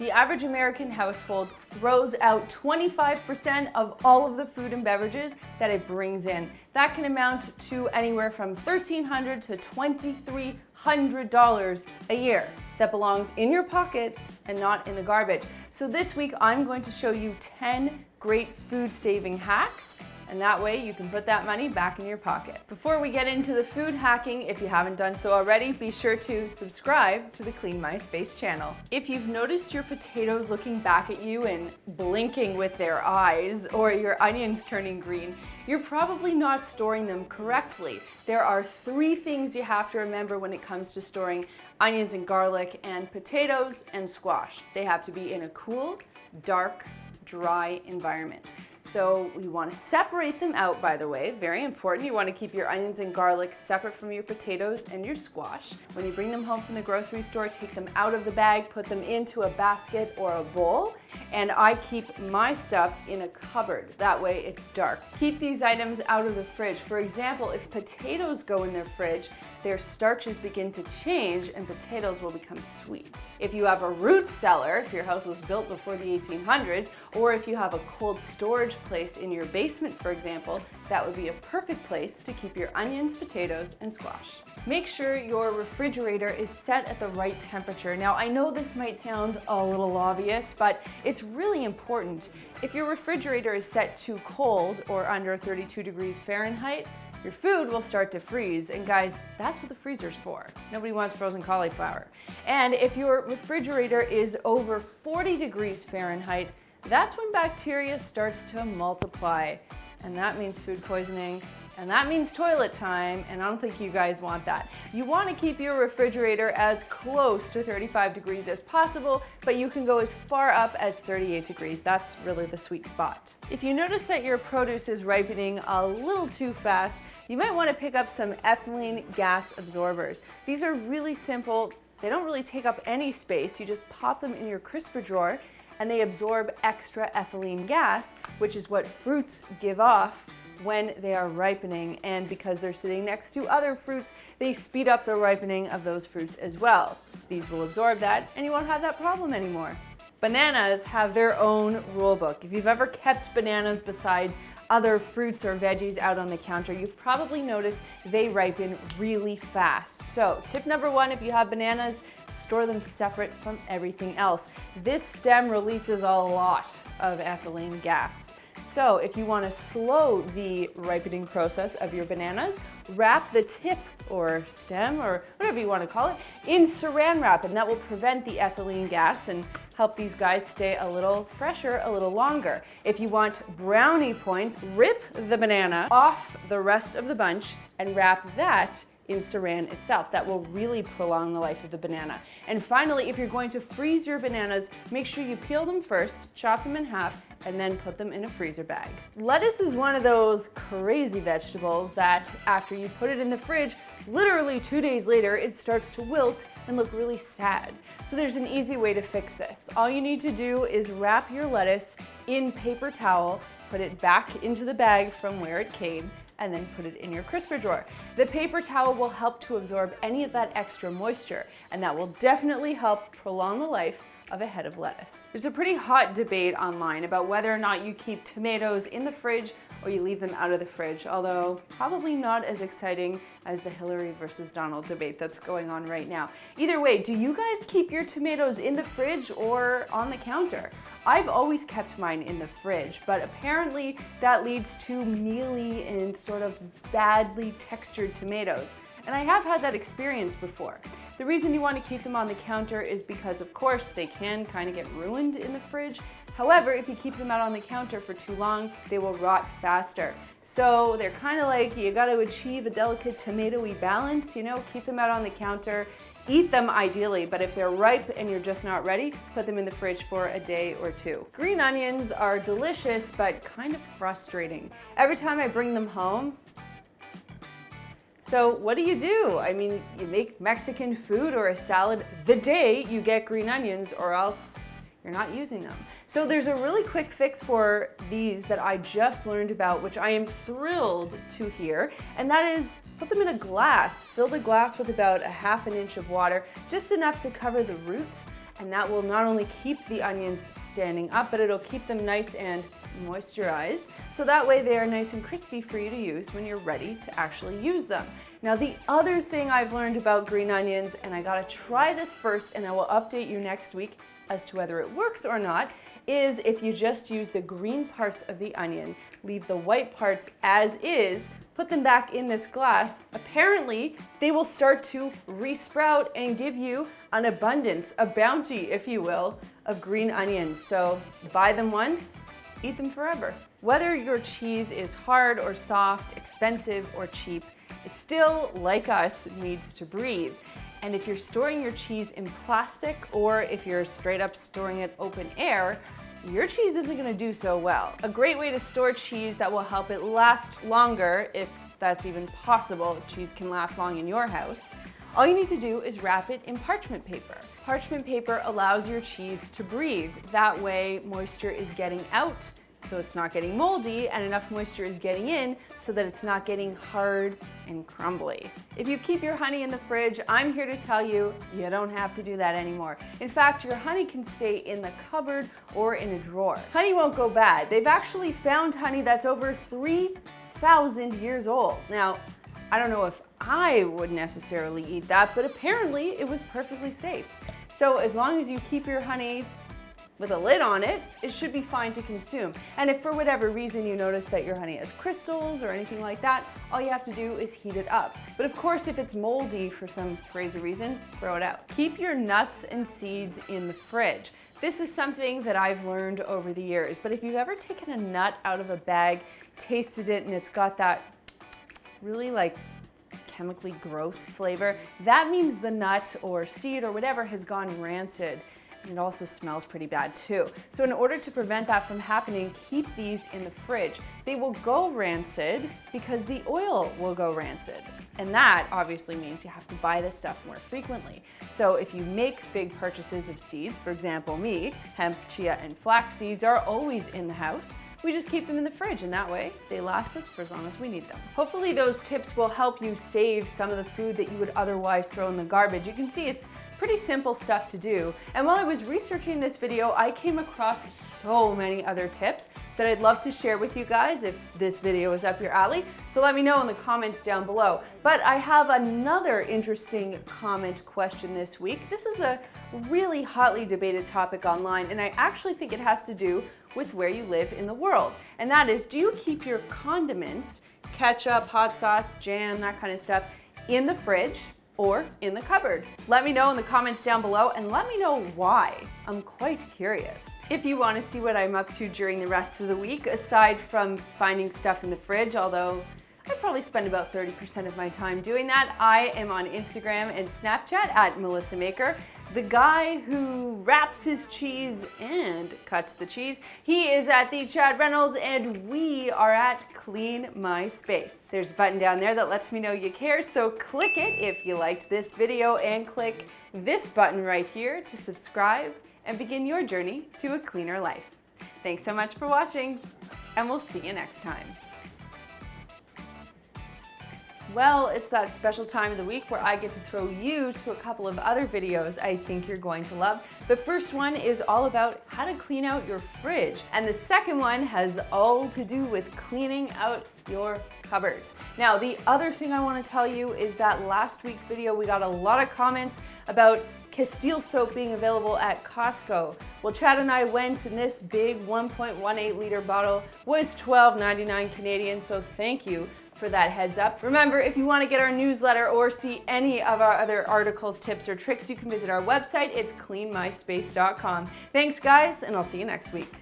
The average American household throws out 25% of all of the food and beverages that it brings in. That can amount to anywhere from $1,300 to $2,300 a year that belongs in your pocket and not in the garbage. So this week I'm going to show you 10 great food saving hacks, and that way you can put that money back in your pocket. Before we get into the food hacking, if you haven't done so already, be sure to subscribe to the Clean My Space channel. If you've noticed your potatoes looking back at you and blinking with their eyes, or your onions turning green, you're probably not storing them correctly. There are 3 things you have to remember when it comes to storing onions and garlic and potatoes and squash. They have to be in a cool, dark, dry environment. So you want to separate them out, by the way, very important. You want to keep your onions and garlic separate from your potatoes and your squash. When you bring them home from the grocery store, take them out of the bag, put them into a basket or a bowl, and I keep my stuff in a cupboard. That way it's dark. Keep these items out of the fridge. For example, if potatoes go in their fridge, their starches begin to change and potatoes will become sweet. If you have a root cellar, if your house was built before the 1800s, or if you have a cold storage place in your basement, for example, that would be a perfect place to keep your onions, potatoes, and squash. Make sure your refrigerator is set at the right temperature. Now, I know this might sound a little obvious, but it's really important. If your refrigerator is set too cold or under 32 degrees Fahrenheit, your food will start to freeze, and guys, that's what the freezer's for. Nobody wants frozen cauliflower. And if your refrigerator is over 40 degrees Fahrenheit, that's when bacteria starts to multiply, and that means food poisoning, and that means toilet time, and I don't think you guys want that. You want to keep your refrigerator as close to 35 degrees as possible, but you can go as far up as 38 degrees. That's really the sweet spot. If you notice that your produce is ripening a little too fast, you might want to pick up some ethylene gas absorbers. These are really simple. They don't really take up any space. You just pop them in your crisper drawer, and they absorb extra ethylene gas, which is what fruits give off when they are ripening, and because they're sitting next to other fruits, they speed up the ripening of those fruits as well. These will absorb that, and you won't have that problem anymore. Bananas have their own rule book. If you've ever kept bananas beside other fruits or veggies out on the counter, you've probably noticed they ripen really fast. So tip number 1, if you have bananas, store them separate from everything else. This stem releases a lot of ethylene gas. So if you want to slow the ripening process of your bananas, wrap the tip or stem or whatever you want to call it in saran wrap, and that will prevent the ethylene gas and help these guys stay a little fresher a little longer. If you want brownie points, rip the banana off the rest of the bunch and wrap that in saran itself. That will really prolong the life of the banana. And finally, if you're going to freeze your bananas, make sure you peel them first, chop them in half, and then put them in a freezer bag. Lettuce is one of those crazy vegetables that after you put it in the fridge, literally 2 days later, it starts to wilt and look really sad. So there's an easy way to fix this. All you need to do is wrap your lettuce in paper towel, put it back into the bag from where it came, and then put it in your crisper drawer. The paper towel will help to absorb any of that extra moisture, and that will definitely help prolong the life of a head of lettuce. There's a pretty hot debate online about whether or not you keep tomatoes in the fridge or you leave them out of the fridge, although probably not as exciting as the Hillary versus Donald debate that's going on right now. Either way, do you guys keep your tomatoes in the fridge or on the counter? I've always kept mine in the fridge, but apparently that leads to mealy and sort of badly textured tomatoes. And I have had that experience before. The reason you want to keep them on the counter is because, of course, they can kind of get ruined in the fridge. However, if you keep them out on the counter for too long, they will rot faster. So they're kind of like, you got to achieve a delicate tomatoey balance, you know, keep them out on the counter, eat them ideally, but if they're ripe and you're just not ready, put them in the fridge for a day or 2. Green onions are delicious, but kind of frustrating. Every time I bring them home, so what do? I mean, you make Mexican food or a salad the day you get green onions, or else you're not using them. So there's a really quick fix for these that I just learned about, which I am thrilled to hear, and that is put them in a glass. Fill the glass with about 1/2 inch of water, just enough to cover the root, and that will not only keep the onions standing up, but it'll keep them nice and moisturized, so that way they are nice and crispy for you to use when you're ready to actually use them. Now, the other thing I've learned about green onions, and I gotta try this first and I will update you next week as to whether it works or not, is if you just use the green parts of the onion, leave the white parts as is, put them back in this glass, apparently they will start to resprout and give you an abundance, a bounty, if you will, of green onions. So buy them once, eat them forever. Whether your cheese is hard or soft, expensive or cheap, it still, like us, needs to breathe. And if you're storing your cheese in plastic, or if you're straight up storing it open air, your cheese isn't gonna do so well. A great way to store cheese that will help it last longer, if that's even possible, if cheese can last long in your house, all you need to do is wrap it in parchment paper. Parchment paper allows your cheese to breathe. That way, moisture is getting out, so it's not getting moldy, and enough moisture is getting in so that it's not getting hard and crumbly. If you keep your honey in the fridge, I'm here to tell you, you don't have to do that anymore. In fact, your honey can stay in the cupboard or in a drawer. Honey won't go bad. They've actually found honey that's over 3,000 years old. Now, I don't know if I would necessarily eat that, but apparently it was perfectly safe. So as long as you keep your honey with a lid on it, it should be fine to consume. And if for whatever reason you notice that your honey has crystals or anything like that, all you have to do is heat it up. But of course, if it's moldy for some crazy reason, throw it out. Keep your nuts and seeds in the fridge. This is something that I've learned over the years, but if you've ever taken a nut out of a bag, tasted it, and it's got that really like chemically gross flavor, that means the nut or seed or whatever has gone rancid. It also smells pretty bad too. So in order to prevent that from happening, keep these in the fridge. They will go rancid because the oil will go rancid. And that obviously means you have to buy this stuff more frequently. So if you make big purchases of seeds, for example me, hemp, chia, and flax seeds are always in the house. We just keep them in the fridge, and that way they last us for as long as we need them. Hopefully those tips will help you save some of the food that you would otherwise throw in the garbage. You can see it's pretty simple stuff to do. And while I was researching this video, I came across so many other tips that I'd love to share with you guys if this video is up your alley. So let me know in the comments down below. But I have another interesting comment question this week. This is a really hotly debated topic online, and I actually think it has to do with where you live in the world. And that is, do you keep your condiments, ketchup, hot sauce, jam, that kind of stuff, in the fridge or in the cupboard? Let me know in the comments down below, and let me know why. I'm quite curious. If you want to see what I'm up to during the rest of the week, aside from finding stuff in the fridge, although I probably spend about 30% of my time doing that, I am on Instagram and Snapchat at Melissa Maker. The guy who wraps his cheese and cuts the cheese, he is at the Chad Reynolds, and we are at Clean My Space. There's a button down there that lets me know you care, so click it if you liked this video, and click this button right here to subscribe and begin your journey to a cleaner life. Thanks so much for watching, and we'll see you next time. Well, it's that special time of the week where I get to throw you to a couple of other videos I think you're going to love. The first one is all about how to clean out your fridge, and the second one has all to do with cleaning out your cupboards. Now, the other thing I want to tell you is that last week's video, we got a lot of comments about Castile soap being available at Costco. Well, Chad and I went, and this big 1.18 liter bottle was $12.99 Canadian, so thank you for that heads up. Remember, if you want to get our newsletter or see any of our other articles, tips, or tricks, you can visit our website. It's cleanmyspace.com. Thanks, guys, and I'll see you next week.